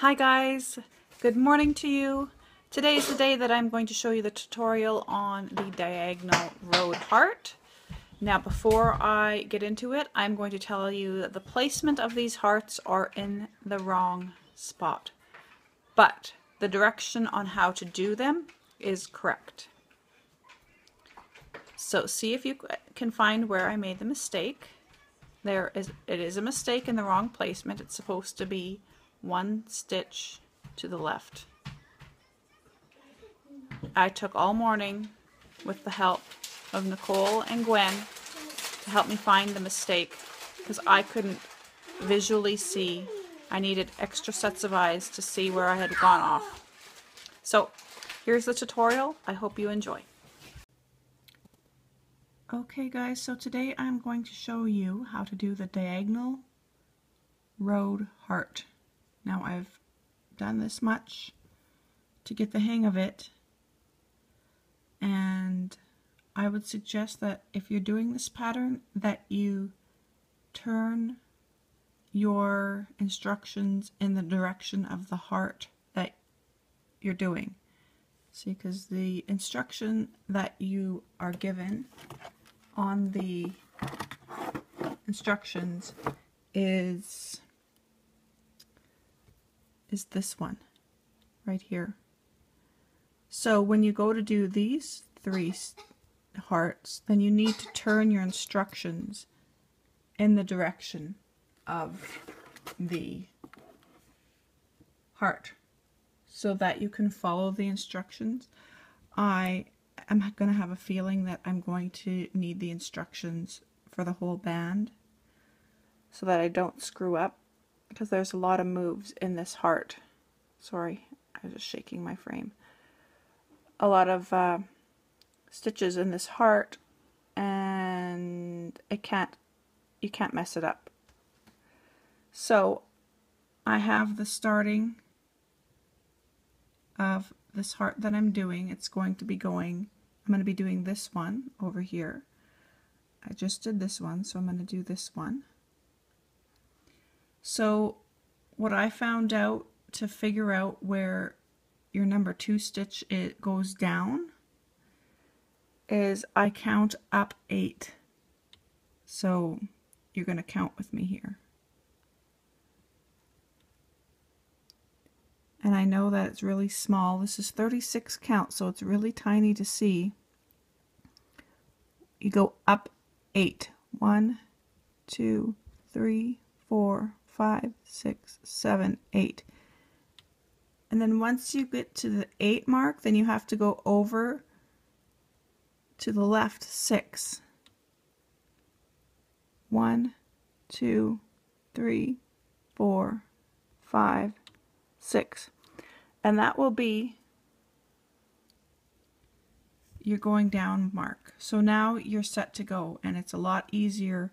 Hi guys, good morning to you. Today is the day that I'm going to show you the tutorial on the Diagonal Rhode Heart. Now before I get into it, I'm going to tell you that the placement of these hearts are in the wrong spot, but the direction on how to do them is correct. So see if you can find where I made the mistake. It is a mistake in the wrong placement. It's supposed to be one stitch to the left. I took all morning with the help of Nicole and Gwen to help me find the mistake because I couldn't visually see. I needed extra sets of eyes to see where I had gone off. So here's the tutorial. I hope you enjoy. Okay guys, so today I'm going to show you how to do the Diagonal Rhode Heart. Now I've done this much to get the hang of it, and I would suggest that if you're doing this pattern that you turn your instructions in the direction of the heart that you're doing. See, because the instruction that you are given on the instructions is this one right here. So when you go to do these three hearts, then you need to turn your instructions in the direction of the heart so that you can follow the instructions. I am going to have a feeling that I'm going to need the instructions for the whole band so that I don't screw up, because there's a lot of moves in this heart. Sorry, I was just shaking my frame. A lot of stitches in this heart, and you can't mess it up. So I have the starting of this heart that I'm doing. It's going to be I'm going to be doing this one over here. I just did this one, so I'm going to do this one. So what I found out to figure out where your number 2 stitch goes down is I count up 8. So you're going to count with me here. And I know that it's really small. This is 36 count, so it's really tiny to see. You go up 8. 1, 2, 3, 4, 5, 6, 7, 8. And then once you get to the 8 mark, then you have to go over to the left 6. 1, 2, 3, 4, 5, 6. And that will be your going down mark. So now you're set to go, and it's a lot easier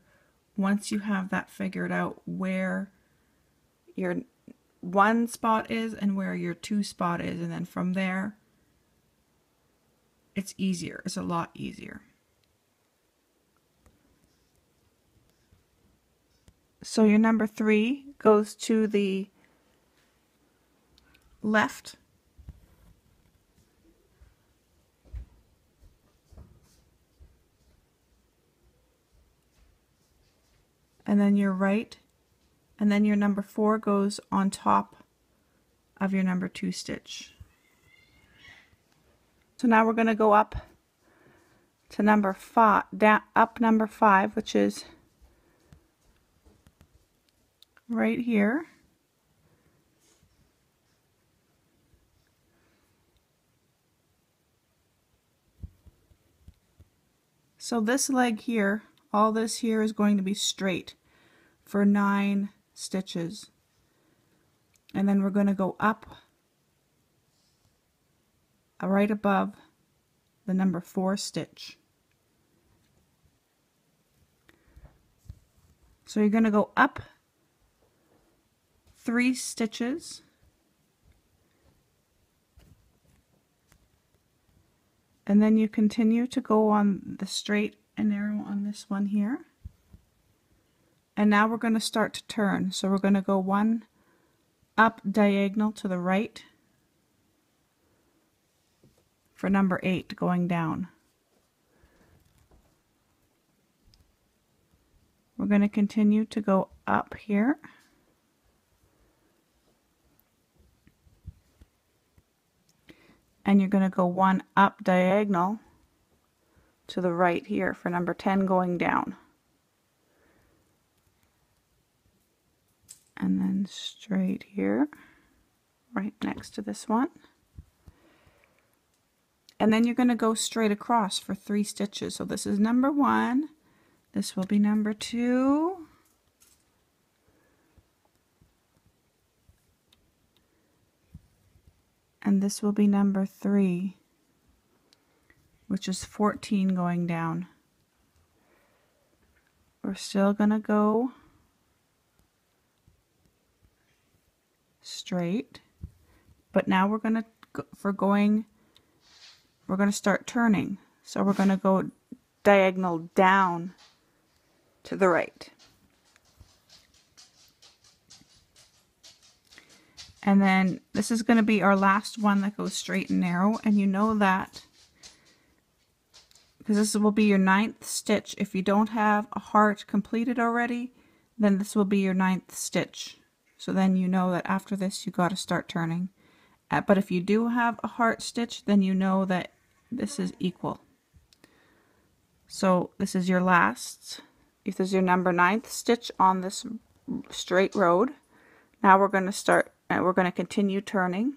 once you have that figured out where your 1 spot is and where your 2 spot is, and then from there it's easier. It's a lot easier. So your number 3 goes to the left, and then your right, and then your number 4 goes on top of your number 2 stitch. So now we're going to go up to number 5, up number 5, which is right here. So this leg here, all this here is going to be straight for 9 stitches. And then we're going to go up right above the number 4 stitch. So you're going to go up 3 stitches, and then you continue to go on the straight and narrow on this one here. And now we're going to start to turn. So we're going to go 1, up diagonal to the right for number 8 going down. We're going to continue to go up here. And you're going to go 1 up diagonal to the right here for number 10 going down. And then straight here, right next to this one. And then you're going to go straight across for 3 stitches. So this is number 1. This will be number 2. And this will be number 3, which is 14 going down. We're still going to go straight, but now we're going to start turning. So we're going to go diagonal down to the right. And then this is going to be our last one that goes straight and narrow, and you know that because this will be your 9th stitch. If you don't have a heart completed already, then this will be your 9th stitch. So then you know that after this you got to start turning. But if you do have a heart stitch, then you know that this is equal. So this is your last, if this is your number 9th stitch on this straight road. Now we're going to start, we're going to continue turning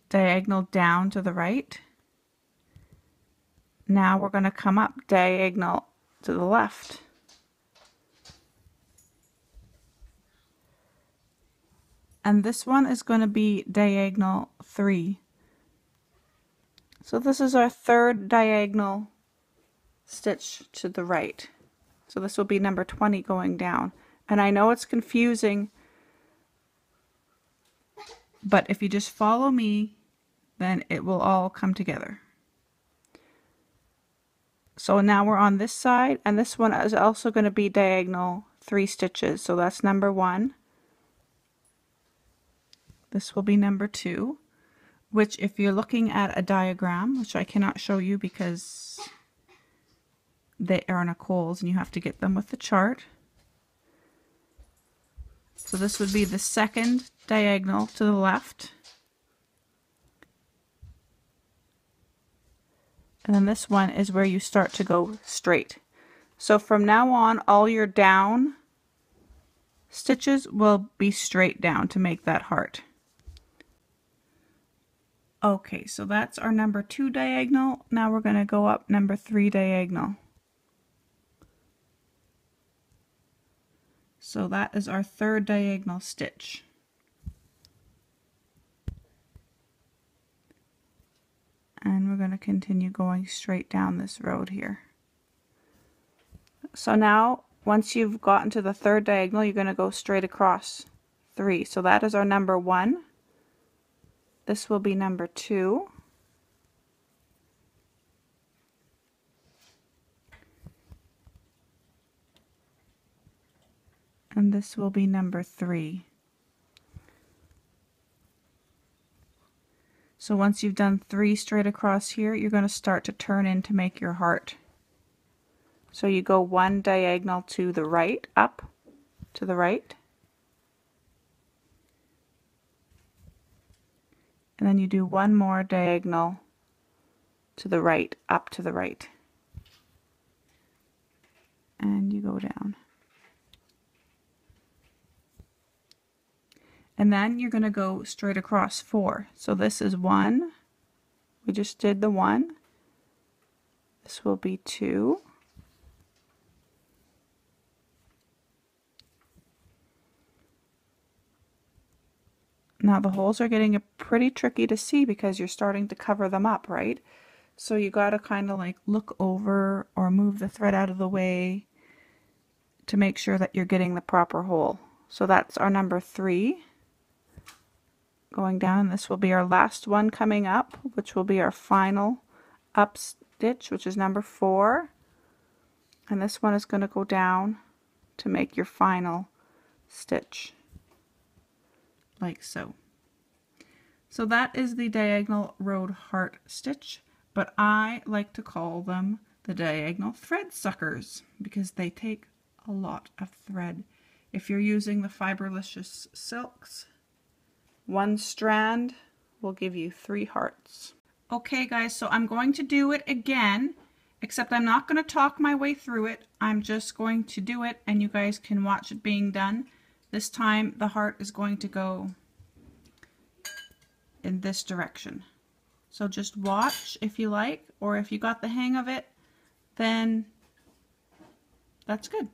diagonal down to the right. Now we're going to come up diagonal to the left. And this one is going to be diagonal 3. So this is our 3rd diagonal stitch to the right. So this will be number 20 going down. And I know it's confusing, but if you just follow me, then it will all come together. So now we're on this side, and this one is also going to be diagonal 3 stitches. So that's number 1. This will be number 2, which if you're looking at a diagram, which I cannot show you because they are in a Kohl's and you have to get them with the chart. So this would be the 2nd diagonal to the left. And then this one is where you start to go straight. So from now on, all your down stitches will be straight down to make that heart. Okay, so that's our number 2 diagonal. Now we're going to go up number 3 diagonal. So that is our 3rd diagonal stitch. And we're going to continue going straight down this road here. So now, once you've gotten to the 3rd diagonal, you're going to go straight across 3. So that is our number 1. This will be number 2. And this will be number 3. So once you've done 3 straight across here, you're going to start to turn in to make your heart. So you go 1 diagonal to the right, up to the right. And then you do 1 more diagonal to the right, up to the right. And you go down. And then you're going to go straight across 4. So this is 1. We just did the 1. This will be 2. Now the holes are getting pretty tricky to see because you're starting to cover them up, right? So you got to kind of like look over or move the thread out of the way to make sure that you're getting the proper hole. So that's our number 3 going down. This will be our last one coming up, which will be our final up stitch, which is number 4. And this one is going to go down to make your final stitch. like so. So that is the Diagonal Rhode Heart stitch, but I like to call them the diagonal thread suckers because they take a lot of thread. If you're using the Fiberlicious silks, one strand will give you 3 hearts. Okay guys, so I'm going to do it again, except I'm not going to talk my way through it. I'm just going to do it and you guys can watch it being done. This time the heart is going to go in this direction. So just watch if you like, or if you got the hang of it, then that's good.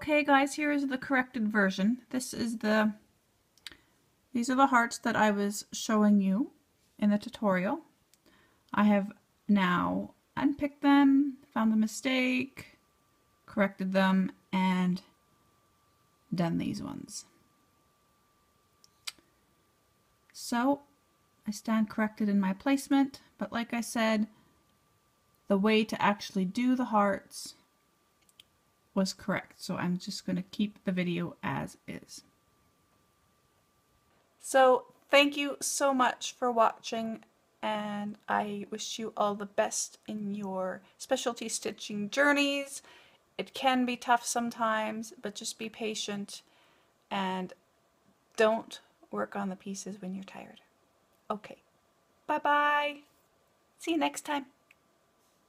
Okay guys, here is the corrected version. These are the hearts that I was showing you in the tutorial. I have now unpicked them, found the mistake, corrected them, and done these ones. So I stand corrected in my placement, but like I said, the way to actually do the hearts was correct. So I'm just going to keep the video as is. So thank you so much for watching, and I wish you all the best in your specialty stitching journeys. It can be tough sometimes, but just be patient and don't work on the pieces when you're tired. Okay, bye-bye. See you next time.